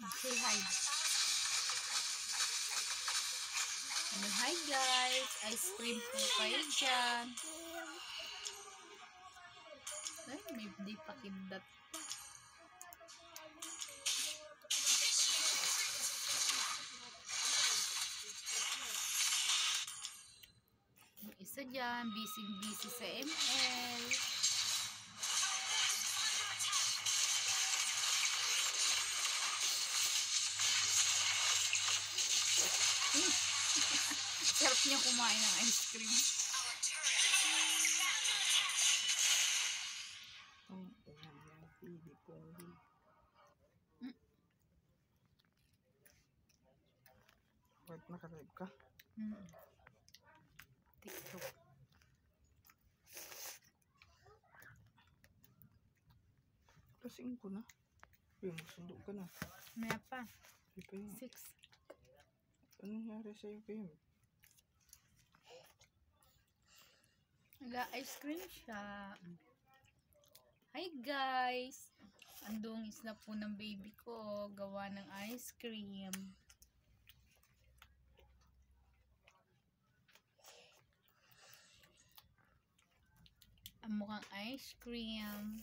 Say hi. Hi guys, ice cream po kayo dyan. Ay, may di pakindat pa. Yung isa dyan, busy sa ML. Sarap niya kumain ng ice cream. Ba't nakalive ka? TikTok. Lasing ko na. Yung sundo ka na. Maya pa. 6. 6. Ano nangyari sa'yo, Kim? Nag-ice cream siya. Hi guys! Andungis na po ng baby ko. Gawa ng ice cream. Ang mukhang ice cream.